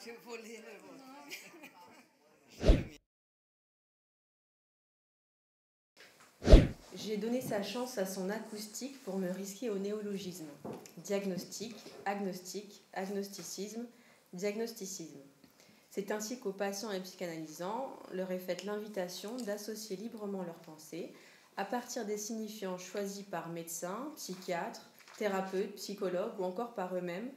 je volais le vôtre. J'ai donné sa chance à son acoustique pour me risquer au néologisme. Diagnostic, agnostique, agnosticisme, diagnosticisme. C'est ainsi qu'aux patients et psychanalysants leur est faite l'invitation d'associer librement leurs pensées à partir des signifiants choisis par médecins, psychiatres, thérapeutes, psychologues ou encore par eux-mêmes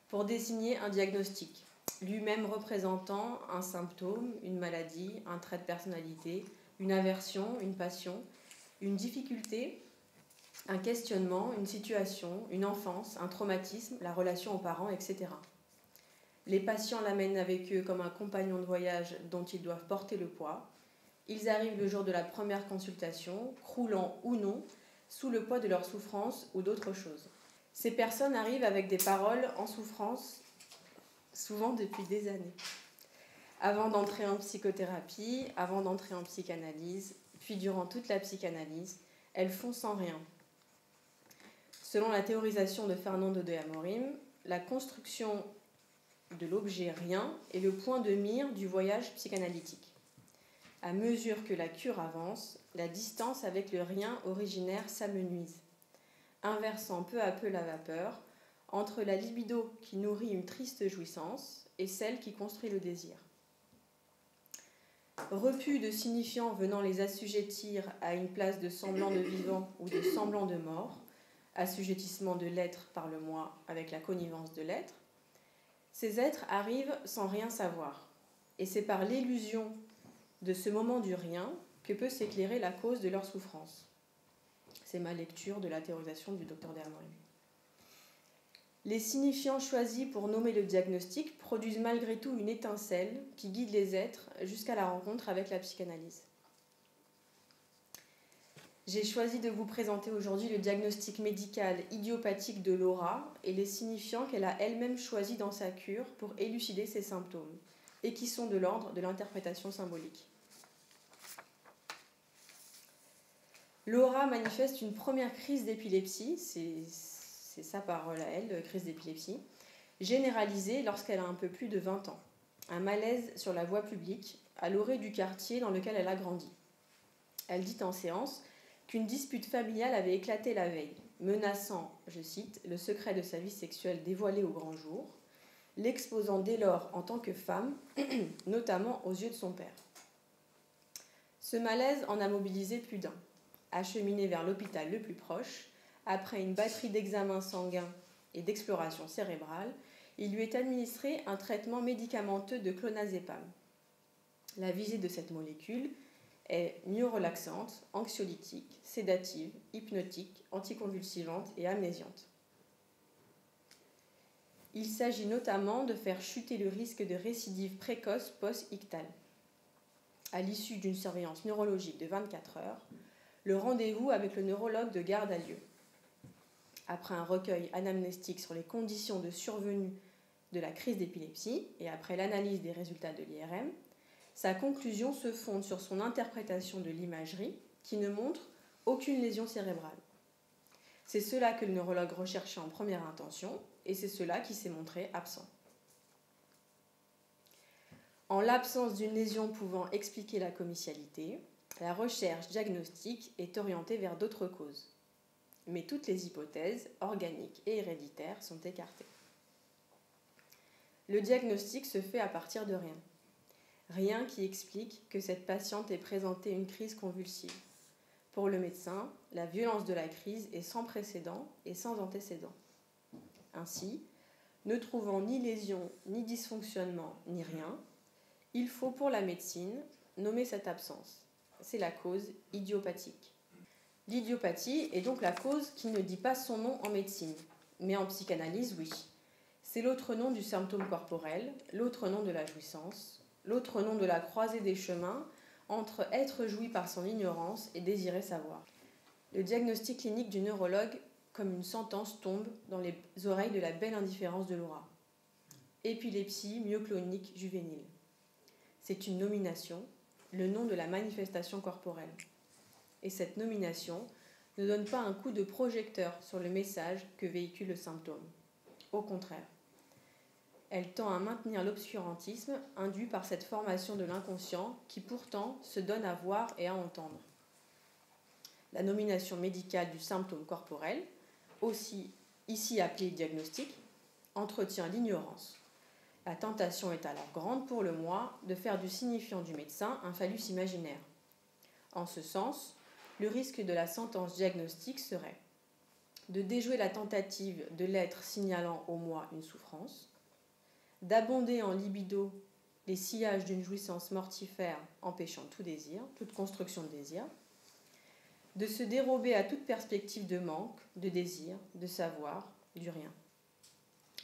pour désigner un diagnostic, lui-même représentant un symptôme, une maladie, un trait de personnalité, une aversion, une passion, une difficulté, un questionnement, une situation, une enfance, un traumatisme, la relation aux parents, etc. Les patients l'amènent avec eux comme un compagnon de voyage dont ils doivent porter le poids. Ils arrivent le jour de la première consultation, croulant ou non, sous le poids de leur souffrance ou d'autres choses. Ces personnes arrivent avec des paroles en souffrance, souvent depuis des années. Avant d'entrer en psychothérapie, avant d'entrer en psychanalyse, puis durant toute la psychanalyse, elles font sans rien. Selon la théorisation de Fernando de Amorim, la construction de l'objet rien est le point de mire du voyage psychanalytique. À mesure que la cure avance, la distance avec le rien originaire s'amenuise, inversant peu à peu la vapeur entre la libido qui nourrit une triste jouissance et celle qui construit le désir. Repus de signifiants venant les assujettir à une place de semblant de vivant ou de semblant de mort, assujettissement de l'être par le moi avec la connivence de l'être, ces êtres arrivent sans rien savoir. Et c'est par l'illusion de ce moment du rien que peut s'éclairer la cause de leur souffrance. C'est ma lecture de la théorisation du docteur Dermoy. Les signifiants choisis pour nommer le diagnostic produisent malgré tout une étincelle qui guide les êtres jusqu'à la rencontre avec la psychanalyse. J'ai choisi de vous présenter aujourd'hui le diagnostic médical idiopathique de Laura et les signifiants qu'elle a elle-même choisis dans sa cure pour élucider ses symptômes et qui sont de l'ordre de l'interprétation symbolique. Laura manifeste une première crise d'épilepsie, c'est sa parole à elle, crise d'épilepsie, généralisée lorsqu'elle a un peu plus de 20 ans. Un malaise sur la voie publique, à l'orée du quartier dans lequel elle a grandi. Elle dit en séance qu'une dispute familiale avait éclaté la veille, menaçant, je cite, le secret de sa vie sexuelle dévoilé au grand jour, l'exposant dès lors en tant que femme, notamment aux yeux de son père. Ce malaise en a mobilisé plus d'un. Acheminé vers l'hôpital le plus proche, après une batterie d'examens sanguins et d'exploration cérébrale, il lui est administré un traitement médicamenteux de clonazépam. La visée de cette molécule est myorelaxante, anxiolytique, sédative, hypnotique, anticonvulsivante et amnésiante. Il s'agit notamment de faire chuter le risque de récidive précoce post-ictale. À l'issue d'une surveillance neurologique de 24 heures, le rendez-vous avec le neurologue de garde a lieu. Après un recueil anamnestique sur les conditions de survenue de la crise d'épilepsie et après l'analyse des résultats de l'IRM, sa conclusion se fonde sur son interprétation de l'imagerie qui ne montre aucune lésion cérébrale. C'est cela que le neurologue recherchait en première intention et c'est cela qui s'est montré absent. En l'absence d'une lésion pouvant expliquer la comitialité, la recherche diagnostique est orientée vers d'autres causes. Mais toutes les hypothèses, organiques et héréditaires, sont écartées. Le diagnostic se fait à partir de rien. Rien qui explique que cette patiente ait présenté une crise convulsive. Pour le médecin, la violence de la crise est sans précédent et sans antécédent. Ainsi, ne trouvant ni lésion, ni dysfonctionnement, ni rien, il faut pour la médecine nommer cette absence. C'est la cause idiopathique. L'idiopathie est donc la cause qui ne dit pas son nom en médecine, mais en psychanalyse, oui. C'est l'autre nom du symptôme corporel, l'autre nom de la jouissance, l'autre nom de la croisée des chemins entre être joui par son ignorance et désirer savoir. Le diagnostic clinique du neurologue, comme une sentence, tombe dans les oreilles de la belle indifférence de Laura. Épilepsie myoclonique juvénile. C'est une nomination, le nom de la manifestation corporelle. Et cette nomination ne donne pas un coup de projecteur sur le message que véhicule le symptôme. Au contraire. Elle tend à maintenir l'obscurantisme induit par cette formation de l'inconscient qui pourtant se donne à voir et à entendre. La nomination médicale du symptôme corporel, aussi ici appelé diagnostic, entretient l'ignorance. La tentation est alors grande pour le moi de faire du signifiant du médecin un phallus imaginaire. En ce sens, le risque de la sentence diagnostique serait de déjouer la tentative de l'être signalant au moi une souffrance, d'abonder en libido les sillages d'une jouissance mortifère empêchant tout désir, toute construction de désir, de se dérober à toute perspective de manque, de désir, de savoir, du rien.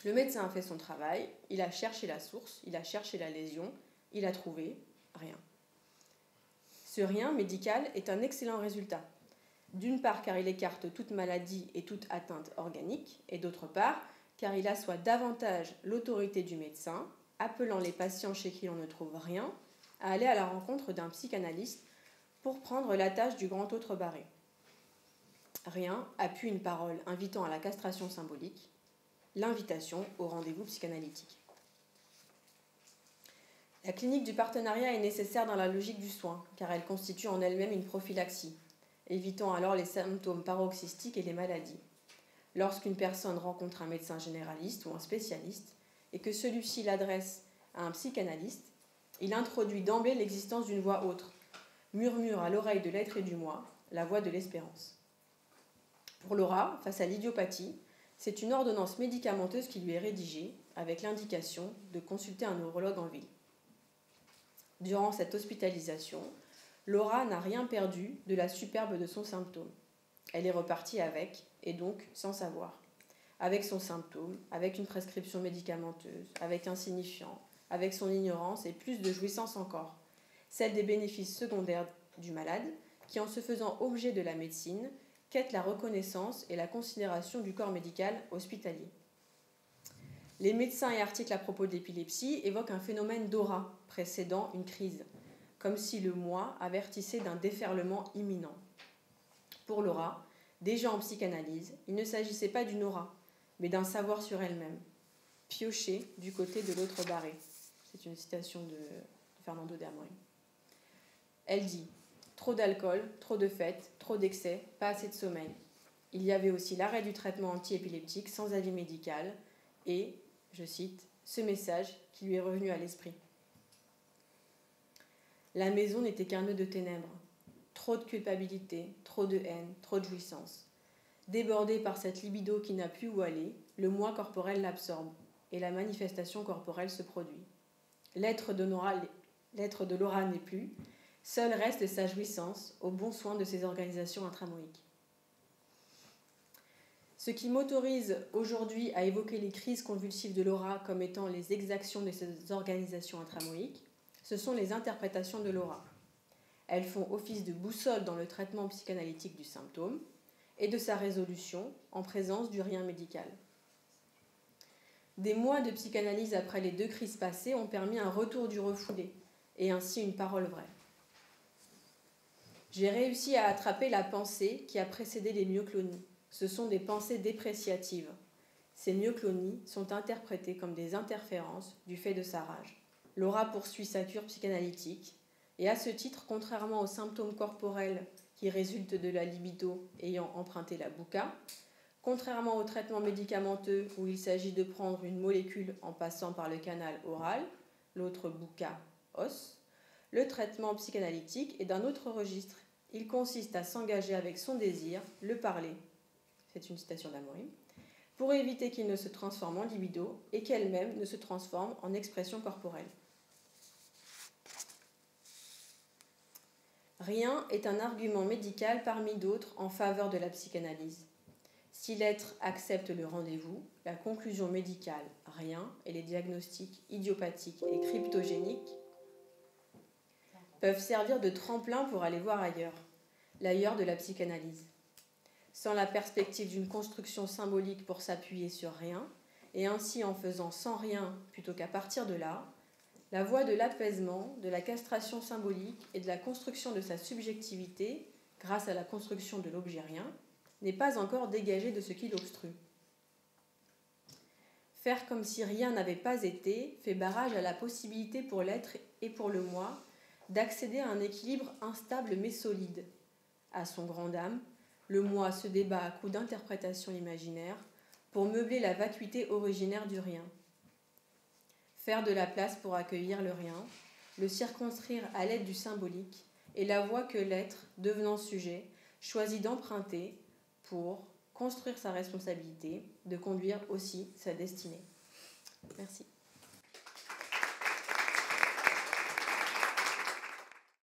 Le médecin a fait son travail, il a cherché la source, il a cherché la lésion, il a trouvé rien. Ce rien médical est un excellent résultat. D'une part car il écarte toute maladie et toute atteinte organique, et d'autre part car il assoit davantage l'autorité du médecin, appelant les patients chez qui l'on ne trouve rien à aller à la rencontre d'un psychanalyste pour prendre la tâche du grand autre barré. Rien appuie une parole invitant à la castration symbolique, l'invitation au rendez-vous psychanalytique. La clinique du partenariat est nécessaire dans la logique du soin, car elle constitue en elle-même une prophylaxie, évitant alors les symptômes paroxystiques et les maladies. Lorsqu'une personne rencontre un médecin généraliste ou un spécialiste, et que celui-ci l'adresse à un psychanalyste, il introduit d'emblée l'existence d'une voix autre, murmure à l'oreille de l'être et du moi, la voix de l'espérance. Pour Laura, face à l'idiopathie, c'est une ordonnance médicamenteuse qui lui est rédigée, avec l'indication de consulter un neurologue en ville. Durant cette hospitalisation, Laura n'a rien perdu de la superbe de son symptôme. Elle est repartie avec, et donc sans savoir. Avec son symptôme, avec une prescription médicamenteuse, avec un signifiant, avec son ignorance et plus de jouissance encore. Celle des bénéfices secondaires du malade, qui en se faisant objet de la médecine, quête la reconnaissance et la considération du corps médical hospitalier. Les médecins et articles à propos de l'épilepsie évoquent un phénomène d'aura précédant une crise, comme si le moi avertissait d'un déferlement imminent. Pour Laura, déjà en psychanalyse, il ne s'agissait pas d'une aura, mais d'un savoir sur elle-même, pioché du côté de l'autre barré. C'est une citation de Fernando de Amorim. Elle dit « Trop d'alcool, trop de fêtes, trop d'excès, pas assez de sommeil. Il y avait aussi l'arrêt du traitement antiépileptique sans avis médical et, je cite, ce message qui lui est revenu à l'esprit. La maison n'était qu'un nœud de ténèbres. Trop de culpabilité, trop de haine, trop de jouissance. Débordé par cette libido qui n'a plus où aller, le moi corporel l'absorbe et la manifestation corporelle se produit. L'être de Laura n'est plus, seul reste sa jouissance au bon soin de ses organisations intramoïques. Ce qui m'autorise aujourd'hui à évoquer les crises convulsives de Laura comme étant les exactions de ces organisations intramoïques, ce sont les interprétations de Laura. Elles font office de boussole dans le traitement psychanalytique du symptôme et de sa résolution en présence du rien médical. Des mois de psychanalyse après les 2 crises passées ont permis un retour du refoulé et ainsi une parole vraie. J'ai réussi à attraper la pensée qui a précédé les myoclonies. Ce sont des pensées dépréciatives. Ces myoclonies sont interprétées comme des interférences du fait de sa rage. Laura poursuit sa cure psychanalytique et à ce titre, contrairement aux symptômes corporels qui résultent de la libido ayant emprunté la bouca, contrairement au traitement médicamenteux où il s'agit de prendre une molécule en passant par le canal oral, l'autre bouca, os, le traitement psychanalytique est d'un autre registre. Il consiste à s'engager avec son désir, le parler, c'est une citation d'Amorim, pour éviter qu'il ne se transforme en libido et qu'elle-même ne se transforme en expression corporelle. Rien est un argument médical parmi d'autres en faveur de la psychanalyse. Si l'être accepte le rendez-vous, la conclusion médicale, rien, et les diagnostics idiopathiques et cryptogéniques peuvent servir de tremplin pour aller voir ailleurs, l'ailleurs de la psychanalyse. Sans la perspective d'une construction symbolique pour s'appuyer sur rien, et ainsi en faisant sans rien plutôt qu'à partir de là, la voie de l'apaisement, de la castration symbolique et de la construction de sa subjectivité, grâce à la construction de l'objet rien, n'est pas encore dégagée de ce qui l'obstrue. Faire comme si rien n'avait pas été fait barrage à la possibilité pour l'être et pour le moi d'accéder à un équilibre instable mais solide. À son grand dam, le moi se débat à coups d'interprétations imaginaires pour meubler la vacuité originaire du rien. Faire de la place pour accueillir le rien, le circonscrire à l'aide du symbolique, est la voie que l'être, devenant sujet, choisit d'emprunter pour construire sa responsabilité, de conduire aussi sa destinée. Merci.